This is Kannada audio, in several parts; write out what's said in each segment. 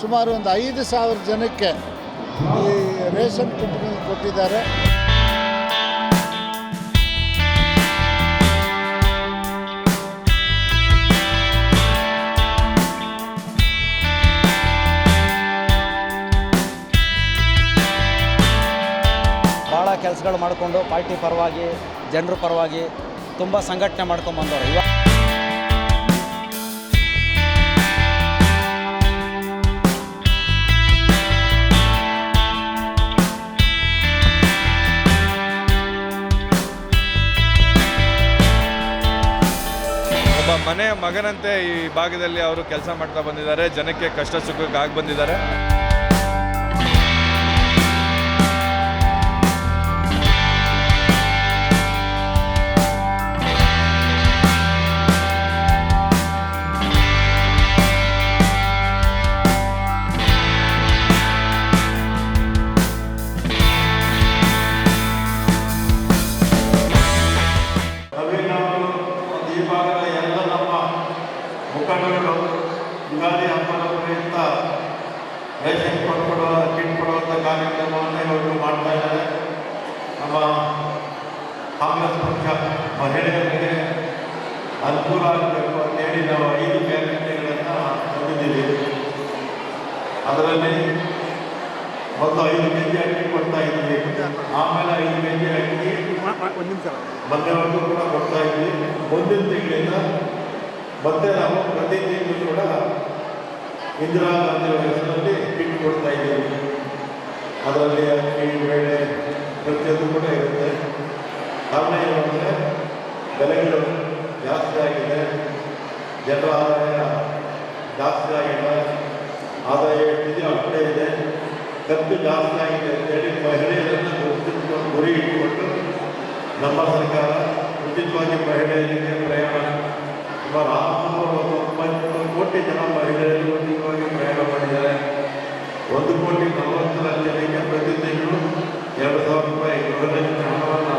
ಸುಮಾರು ಒಂದು 5,000 ಜನಕ್ಕೆ ಈ ರೇಷನ್ ಕಿಟ್ಗಳನ್ನು ಕೊಟ್ಟಿದ್ದಾರೆ. ಭಾಳ ಕೆಲಸಗಳು ಮಾಡಿಕೊಂಡು ಪಾರ್ಟಿ ಪರವಾಗಿ ಜನರ ಪರವಾಗಿ ತುಂಬ ಸಂಘಟನೆ ಮಾಡ್ಕೊಂಡು ಬಂದವರು. ಒಬ್ಬ ಮನೆ ಮಗನಂತೆ ಈ ಭಾಗದಲ್ಲಿ ಅವರು ಕೆಲಸ ಮಾಡ್ತಾ ಬಂದಿದ್ದಾರೆ. ಜನಕ್ಕೆ ಕಷ್ಟ ಸುಖಕ್ಕೆ ಆಗಿ ಬಂದಿದ್ದಾರೆ. ಈ ಭಾಗದ ಎಲ್ಲ ನಮ್ಮ ಮುಖಂಡರು ಯುಗಾದಿ ಹಬ್ಬದ ಪ್ರಯುಕ್ತ ರೇಷನ್ ಕಿಟ್ ಕೊಡುವಂಥ ಕಾರ್ಯಕ್ರಮವನ್ನು ಇವರು ಮಾಡ್ತಾ ಇದ್ದಾರೆ. ನಮ್ಮ ಕಾಂಗ್ರೆಸ್ ಪಕ್ಷ ಮಹಿಳೆಯರಿಗೆ ಅನುಕೂಲ ಆಗಬೇಕು ಅಂತೇಳಿ ನಾವು 5 ಗ್ಯಾರಂಟಿಗಳನ್ನು ತಂದಿದ್ದೀವಿ. ಅದರಲ್ಲಿ ಒಂದು 5 kg ಅಕ್ಕಿ ಕೊಡ್ತಾ ಇದ್ದೀವಿ. ಆಮೇಲೆ 5 kg ಅಕ್ಕಿ ಮಧ್ಯವರೆಗೂ ಕೂಡ ಕೊಡ್ತಾ ಇದ್ವಿ. ಮುಂದಿನ ತಿಂಗಳಿಂದ ಮತ್ತೆ ನಾವು ಪ್ರತಿ ತಿಂಗಳು ಕೂಡ ಇಂದಿರಾ ಗಾಂಧಿ ಹೆಸರಲ್ಲಿ ಕಿಟ್ ಕೊಡ್ತಾ ಇದ್ದೀವಿ. ಅದರಲ್ಲಿ ಅಕ್ಕಿ ಬೇಳೆ ಪ್ರತಿಯೊಂದು ಕೂಡ ಇರುತ್ತೆ. ಕಾರಣ ಏನಂದರೆ ಬೆಲೆಗಳು ಜಾಸ್ತಿ ಆಗಿದೆ, ಜನರ ಆದಾಯ ಜಾಸ್ತಿ ಆಗಿದೆ, ಆದಾಯ ಎಷ್ಟಿದೆ ಅಷ್ಟೇ ಇದೆ, ಖರ್ಚು ಜಾಸ್ತಿ ಆಗಿದೆ ಅಂತೇಳಿ ಮಹಿಳೆಯರನ್ನು ಗುರಿ ಇಟ್ಟುಕೊಂಡು ನಮ್ಮ ಸರ್ಕಾರ ಉಚಿತವಾಗಿ ಮಹಿಳೆಯರಿಗೆ ಪ್ರಯಾಣ ಸುಮಾರು 690 ಕೋಟಿ ಜನ ಮಹಿಳೆಯರು ಉಚಿತವಾಗಿ ಪ್ರಯಾಣ ಮಾಡಿದ್ದಾರೆ. 1,40,00,000 ಜನಕ್ಕೆ ಪ್ರತಿ ತಿಂಗಳು 2,000 ರೂಪಾಯಿ ಗೃಹಲಕ್ಷ್ಮಿ ಹಣವನ್ನು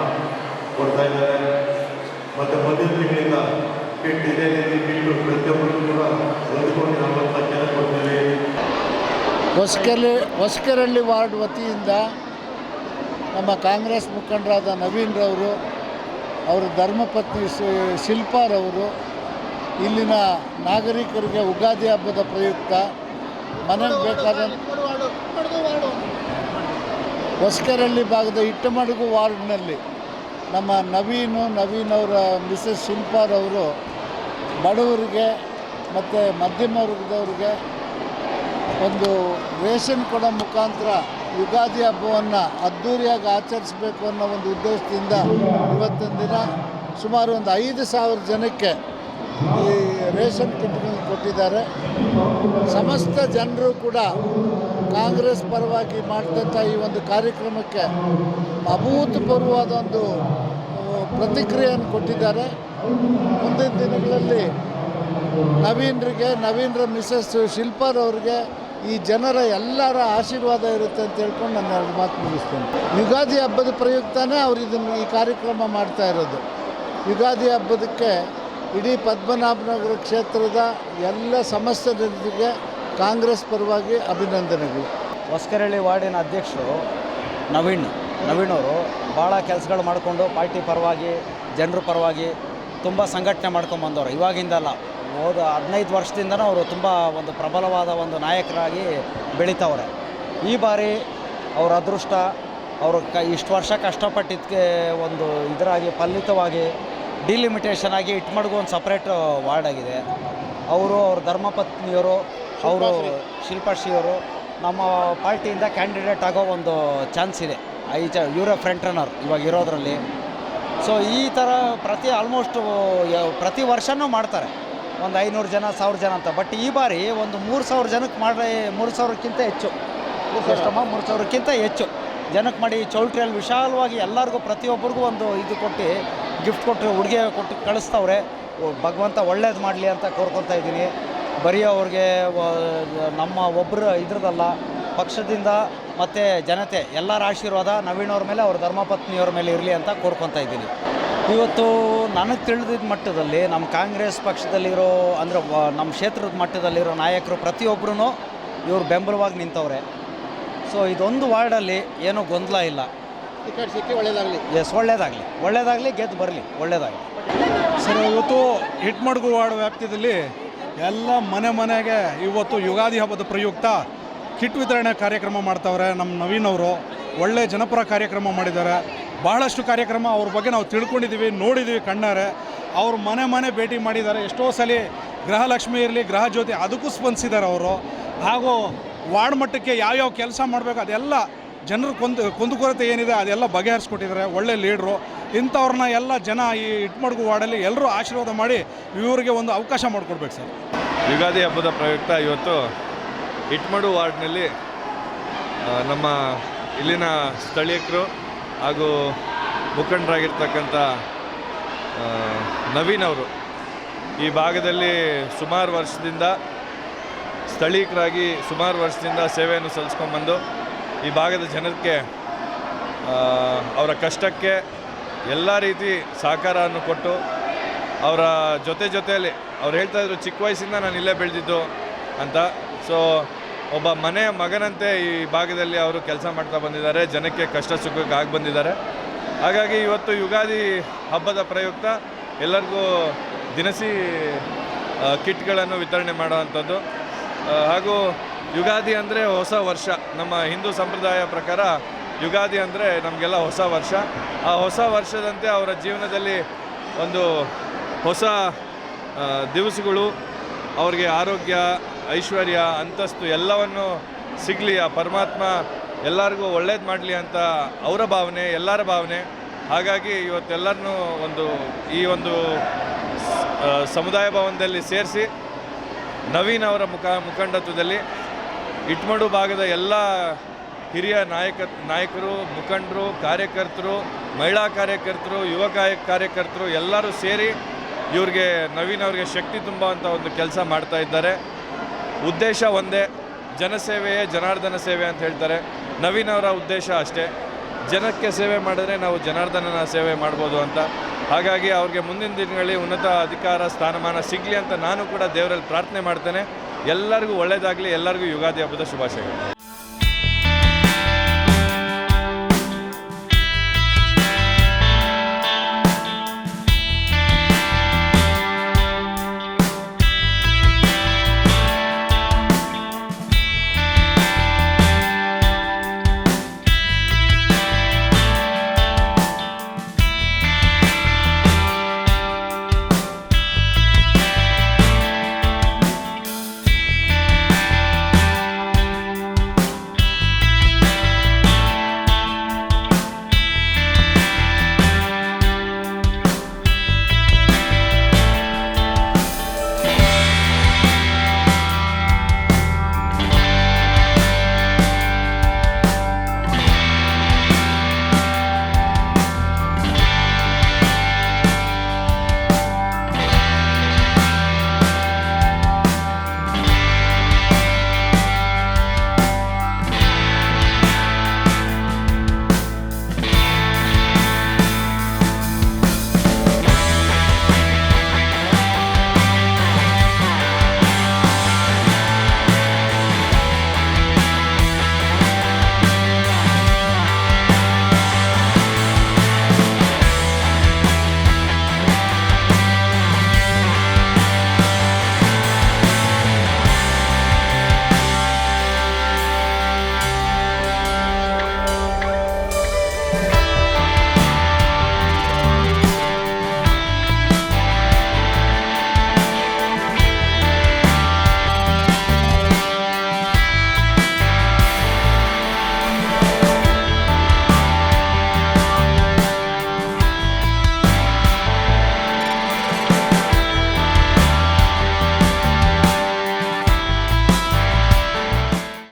ಕೊಡ್ತಾ ಇದ್ದಾರೆ. ಮತ್ತು ಮುಂದಿನ ತಿಂಗಳಿಂದ ಕಿಟ್ ಇದೇ ರೀತಿ ಕಿಟ್ಟು ಪ್ರತಿಯೊಬ್ಬರು ಕೂಡ 1,40,00,000 ಜನ ಕೊಡ್ತಾರೆ. ಹೊಸಕೆರಳ್ಳಿ ವಾರ್ಡ್ ವತಿಯಿಂದ ನಮ್ಮ ಕಾಂಗ್ರೆಸ್ ಮುಖಂಡರಾದ ನವೀನ್ರವರು, ಅವರ ಧರ್ಮಪತ್ನಿ ಶಿಲ್ಪಾರವರು ಇಲ್ಲಿನ ನಾಗರಿಕರಿಗೆ ಯುಗಾದಿ ಹಬ್ಬದ ಪ್ರಯುಕ್ತ ಮನೆಗೆ ಬೇಕಾದ ಹೊಸಕೆರಳ್ಳಿ ಭಾಗದ ಇಟ್ಟಮಡುಗು ವಾರ್ಡ್ನಲ್ಲಿ ನಮ್ಮ ನವೀನ್ ಅವರ ಮಿಸಸ್ ಶಿಲ್ಪಾರವರು ಬಡವರಿಗೆ ಮತ್ತು ಮಧ್ಯಮ ವರ್ಗದವ್ರಿಗೆ ಒಂದು ರೇಷನ್ ಕೊಡೋ ಮುಖಾಂತರ ಯುಗಾದಿ ಹಬ್ಬವನ್ನು ಅದ್ಧೂರಿಯಾಗಿ ಆಚರಿಸಬೇಕು ಅನ್ನೋ ಒಂದು ಉದ್ದೇಶದಿಂದ ಇವತ್ತಿನ ದಿನ ಸುಮಾರು ಒಂದು 5,000 ಜನಕ್ಕೆ ಈ ರೇಷನ್ ಕಿಟ್ಗಳನ್ನು ಕೊಟ್ಟಿದ್ದಾರೆ. ಸಮಸ್ತ ಜನರು ಕೂಡ ಕಾಂಗ್ರೆಸ್ ಪರವಾಗಿ ಮಾಡ್ತಂಥ ಈ ಒಂದು ಕಾರ್ಯಕ್ರಮಕ್ಕೆ ಅಭೂತಪೂರ್ವವಾದ ಒಂದು ಪ್ರತಿಕ್ರಿಯೆಯನ್ನು ಕೊಟ್ಟಿದ್ದಾರೆ. ಮುಂದಿನ ದಿನಗಳಲ್ಲಿ ನವೀನ್ರ ಮಿಸಸ್ ಶಿಲ್ಪಾರವ್ರಿಗೆ ಈ ಜನರ ಎಲ್ಲರ ಆಶೀರ್ವಾದ ಇರುತ್ತೆ ಅಂತ ಹೇಳ್ಕೊಂಡು ನಾನು 2 ಮಾತು ಮುಗಿಸ್ತೇನೆ. ಯುಗಾದಿ ಹಬ್ಬದ ಪ್ರಯುಕ್ತನೇ ಅವರು ಈ ಕಾರ್ಯಕ್ರಮ ಮಾಡ್ತಾ ಇರೋದು. ಯುಗಾದಿ ಹಬ್ಬದಕ್ಕೆ ಇಡೀ ಪದ್ಮನಾಭನಗರ ಕ್ಷೇತ್ರದ ಎಲ್ಲ ಸಮಸ್ತ ಜನರಿಗೆ ಕಾಂಗ್ರೆಸ್ ಪರವಾಗಿ ಅಭಿನಂದನೆಗಳು. ಹೊಸಕೆರಳ್ಳಿ ವಾರ್ಡಿನ ಅಧ್ಯಕ್ಷರು ನವೀನವರು ಭಾಳ ಕೆಲಸಗಳು ಮಾಡಿಕೊಂಡು ಪಾರ್ಟಿ ಪರವಾಗಿ ಜನರ ಪರವಾಗಿ ತುಂಬ ಸಂಘಟನೆ ಮಾಡ್ಕೊಂಡು ಬಂದವರು. ಇವಾಗಿಂದಲ್ಲ, ಹೋದ 15 ವರ್ಷದಿಂದನೂ ಅವರು ತುಂಬ ಒಂದು ಪ್ರಬಲವಾದ ಒಂದು ನಾಯಕರಾಗಿ ಬೆಳೀತವ್ರೆ. ಈ ಬಾರಿ ಅವರ ಅದೃಷ್ಟ, ಅವರು ಇಷ್ಟು ವರ್ಷ ಕಷ್ಟಪಟ್ಟಿದ್ದಕ್ಕೆ ಒಂದು ಇದರಾಗಿ ಫಲಿತವಾಗಿ ಡಿಲಿಮಿಟೇಷನ್ ಆಗಿ ಇಟ್ಮಡ್ಗು ಒಂದು ಸಪ್ರೇಟ್ ವಾರ್ಡ್ ಆಗಿದೆ. ಅವರು ಅವ್ರ ಧರ್ಮಪತ್ನಿಯವರು, ಅವರು ಶಿಲ್ಪಾಶ್ರೀಯವರು ನಮ್ಮ ಪಾರ್ಟಿಯಿಂದ ಕ್ಯಾಂಡಿಡೇಟ್ ಆಗೋ ಒಂದು ಚಾನ್ಸ್ ಇದೆ. ಇವರೇ ಫ್ರಂಟ್ ರನ್ನರ್ ಇವಾಗ ಇರೋದ್ರಲ್ಲಿ. ಸೊ ಈ ಥರ ಪ್ರತಿ ವರ್ಷವೂ ಮಾಡ್ತಾರೆ, ಒಂದು 500 ಜನ 1,000 ಜನ ಅಂತ. ಬಟ್ ಈ ಬಾರಿ ಒಂದು 3,000 ಜನಕ್ಕೆ ಮಾಡಿ 3,000ಕ್ಕಿಂತ ಹೆಚ್ಚು, 3,000ಕ್ಕಿಂತ ಹೆಚ್ಚು ಜನಕ್ಕೆ ಮಾಡಿ ಚೌಲ್ಟ್ರಿಯಲ್ಲಿ ವಿಶಾಲವಾಗಿ ಎಲ್ಲರಿಗೂ ಪ್ರತಿಯೊಬ್ಬರಿಗೂ ಒಂದು ಇದು ಕೊಟ್ಟು ಗಿಫ್ಟ್ ಕೊಟ್ಟು ಉಡುಗೆ ಕೊಟ್ಟು ಕಳಿಸ್ತವ್ರೆ. ಭಗವಂತ ಒಳ್ಳೇದು ಮಾಡಲಿ ಅಂತ ಕೋರ್ಕೊತಾ ಇದ್ದೀನಿ. ಬರೀ ಅವ್ರಿಗೆ ನಮ್ಮ ಒಬ್ಬರು ಇದ್ರದಲ್ಲ, ಪಕ್ಷದಿಂದ ಮತ್ತು ಜನತೆ ಎಲ್ಲರ ಆಶೀರ್ವಾದ ನವೀನವ್ರ ಮೇಲೆ, ಅವ್ರ ಧರ್ಮಪತ್ನಿಯವ್ರ ಮೇಲೆ ಇರಲಿ ಅಂತ ಕೋರ್ಕೊತಾ ಇದ್ದೀನಿ. ಇವತ್ತು ನನಗೆ ತಿಳಿದಿದ್ದ ಮಟ್ಟದಲ್ಲಿ ನಮ್ಮ ಕಾಂಗ್ರೆಸ್ ಪಕ್ಷದಲ್ಲಿರೋ ಅಂದರೆ ನಮ್ಮ ಕ್ಷೇತ್ರದ ಮಟ್ಟದಲ್ಲಿರೋ ನಾಯಕರು ಪ್ರತಿಯೊಬ್ಬರೂ ಇವರು ಬೆಂಬಲವಾಗಿ ನಿಂತವ್ರೆ. ಸೊ ಇದೊಂದು ವಾರ್ಡಲ್ಲಿ ಏನೂ ಗೊಂದಲ ಇಲ್ಲ. ಟಿಕೆಟ್ ಸಿಕ್ಕಿ ಒಳ್ಳೆಯದಾಗಲಿ. ಎಸ್, ಒಳ್ಳೇದಾಗಲಿ, ಗೆದ್ದು ಬರಲಿ, ಒಳ್ಳೇದಾಗಲಿ. ಸರ್, ಇವತ್ತು ಹಿಟ್ಮಡ್ಗು ವಾರ್ಡ್ ವ್ಯಾಪ್ತಿಯಲ್ಲಿ ಎಲ್ಲ ಮನೆಗೆ ಇವತ್ತು ಯುಗಾದಿ ಹಬ್ಬದ ಪ್ರಯುಕ್ತ ಕಿಟ್ ವಿತರಣೆ ಕಾರ್ಯಕ್ರಮ ಮಾಡ್ತಾವ್ರೆ. ನಮ್ಮ ನವೀನ್ ಅವರು ಒಳ್ಳೆ ಜನಪರ ಕಾರ್ಯಕ್ರಮ ಮಾಡಿದ್ದಾರೆ. ಬಹಳಷ್ಟು ಕಾರ್ಯಕ್ರಮ ಅವ್ರ ಬಗ್ಗೆ ನಾವು ತಿಳ್ಕೊಂಡಿದ್ದೀವಿ, ನೋಡಿದ್ದೀವಿ ಕಣ್ಣಾರೆ. ಅವ್ರು ಮನೆ ಭೇಟಿ ಮಾಡಿದ್ದಾರೆ. ಎಷ್ಟೋ ಸಲ ಗೃಹಲಕ್ಷ್ಮಿ ಇರಲಿ, ಗೃಹ ಜ್ಯೋತಿ ಅದಕ್ಕೂ ಸ್ಪಂದಿಸಿದ್ದಾರೆ ಅವರು. ಹಾಗೂ ವಾರ್ಡ್ ಮಟ್ಟಕ್ಕೆ ಯಾವ್ಯಾವ ಕೆಲಸ ಮಾಡಬೇಕು ಅದೆಲ್ಲ ಜನರ ಕುಂದುಕೊರತೆ ಏನಿದೆ ಅದೆಲ್ಲ ಬಗೆಹರಿಸ್ಕೊಟ್ಟಿದ್ದಾರೆ. ಒಳ್ಳೆ ಲೀಡ್ರು. ಇಂಥವ್ರನ್ನ ಎಲ್ಲ ಜನ ಈ ಹಿಟ್ಮಡ್ಗು ವಾರ್ಡಲ್ಲಿ ಎಲ್ಲರೂ ಆಶೀರ್ವಾದ ಮಾಡಿ ಇವರಿಗೆ ಒಂದು ಅವಕಾಶ ಮಾಡಿಕೊಡ್ಬೇಕು ಸರ್. ಯುಗಾದಿ ಹಬ್ಬದ ಪ್ರಯುಕ್ತ ಇವತ್ತು ಹಿಟ್ಮಡು ವಾರ್ಡ್ನಲ್ಲಿ ನಮ್ಮ ಇಲ್ಲಿನ ಸ್ಥಳೀಯರು ಹಾಗೂ ಮುಖಂಡರಾಗಿರ್ತಕ್ಕಂಥ ನವೀನ್ ಅವರು ಈ ಭಾಗದಲ್ಲಿ ಸುಮಾರು ವರ್ಷದಿಂದ ಸ್ಥಳೀಯರಾಗಿ ಸುಮಾರು ವರ್ಷದಿಂದ ಸೇವೆಯನ್ನು ಸಲ್ಲಿಸ್ಕೊಂಡ್ಬಂದು ಈ ಭಾಗದ ಜನಕ್ಕೆ ಅವರ ಕಷ್ಟಕ್ಕೆ ಎಲ್ಲ ರೀತಿ ಸಹಕಾರವನ್ನು ಕೊಟ್ಟು ಅವರ ಜೊತೆಯಲ್ಲಿ ಅವ್ರು ಹೇಳ್ತಾಯಿದ್ರು, ಚಿಕ್ಕ ವಯಸ್ಸಿಂದ ನಾನು ಇಲ್ಲೇ ಬೆಳೆದಿದ್ದು ಅಂತ. ಸೊ ಒಬ್ಬ ಮನೆಯ ಮಗನಂತೆ ಈ ಭಾಗದಲ್ಲಿ ಅವರು ಕೆಲಸ ಮಾಡ್ತಾ ಬಂದಿದ್ದಾರೆ, ಜನಕ್ಕೆ ಕಷ್ಟ ಸುಖಕ್ಕೆ ಆಗಿ ಬಂದಿದ್ದಾರೆ. ಹಾಗಾಗಿ ಇವತ್ತು ಯುಗಾದಿ ಹಬ್ಬದ ಪ್ರಯುಕ್ತ ಎಲ್ಲರಿಗೂ ದಿನಸಿ ಕಿಟ್ಗಳನ್ನು ವಿತರಣೆ ಮಾಡುವಂಥದ್ದು. ಹಾಗೂ ಯುಗಾದಿ ಅಂದರೆ ಹೊಸ ವರ್ಷ. ನಮ್ಮ ಹಿಂದೂ ಸಂಪ್ರದಾಯ ಪ್ರಕಾರ ಯುಗಾದಿ ಅಂದರೆ ನಮಗೆಲ್ಲ ಹೊಸ ವರ್ಷ. ಆ ಹೊಸ ವರ್ಷದಂತೆ ಅವರ ಜೀವನದಲ್ಲಿ ಒಂದು ಹೊಸ ದಿವಸಗಳು, ಅವ್ರಿಗೆ ಆರೋಗ್ಯ, ಐಶ್ವರ್ಯ, ಅಂತಸ್ತು ಎಲ್ಲವನ್ನು ಸಿಗಲಿ, ಆ ಪರಮಾತ್ಮ ಎಲ್ಲರಿಗೂ ಒಳ್ಳೇದು ಮಾಡಲಿ ಅಂತ ಅವರ ಭಾವನೆ, ಎಲ್ಲರ ಭಾವನೆ. ಹಾಗಾಗಿ ಇವತ್ತೆಲ್ಲರನ್ನೂ ಈ ಒಂದು ಸಮುದಾಯ ಭವನದಲ್ಲಿ ಸೇರಿಸಿ ನವೀನ್ ಅವರ ಮುಖಂಡತ್ವದಲ್ಲಿ ಹಿಟ್ಮಡು ಭಾಗದ ಎಲ್ಲ ಹಿರಿಯ ನಾಯಕರು, ಮುಖಂಡರು, ಕಾರ್ಯಕರ್ತರು, ಮಹಿಳಾ ಕಾರ್ಯಕರ್ತರು, ಯುವ ಕಾರ್ಯಕರ್ತರು ಎಲ್ಲರೂ ಸೇರಿ ಇವ್ರಿಗೆ ನವೀನ್ ಅವ್ರಿಗೆ ಶಕ್ತಿ ತುಂಬುವಂಥ ಒಂದು ಕೆಲಸ ಮಾಡ್ತಾ ಇದ್ದಾರೆ. ಉದ್ದೇಶ ಒಂದೇ, ಜನಸೇವೆಯೇ ಜನಾರ್ದನ ಸೇವೆ ಅಂತ ಹೇಳ್ತಾರೆ. ನವೀನ್ ಅವರ ಉದ್ದೇಶ ಅಷ್ಟೇ, ಜನಕ್ಕೆ ಸೇವೆ ಮಾಡಿದ್ರೆ ನಾವು ಜನಾರ್ದನನ ಸೇವೆ ಮಾಡ್ಬೋದು ಅಂತ. ಹಾಗಾಗಿ ಅವ್ರಿಗೆ ಮುಂದಿನ ದಿನಗಳಲ್ಲಿ ಉನ್ನತ ಅಧಿಕಾರ ಸ್ಥಾನಮಾನ ಸಿಗಲಿ ಅಂತ ನಾನು ಕೂಡ ದೇವರಲ್ಲಿ ಪ್ರಾರ್ಥನೆ ಮಾಡ್ತೇನೆ. ಎಲ್ಲರಿಗೂ ಒಳ್ಳೆಯದಾಗಲಿ. ಎಲ್ಲರಿಗೂ ಯುಗಾದಿ ಹಬ್ಬದ ಶುಭಾಶಯಗಳು.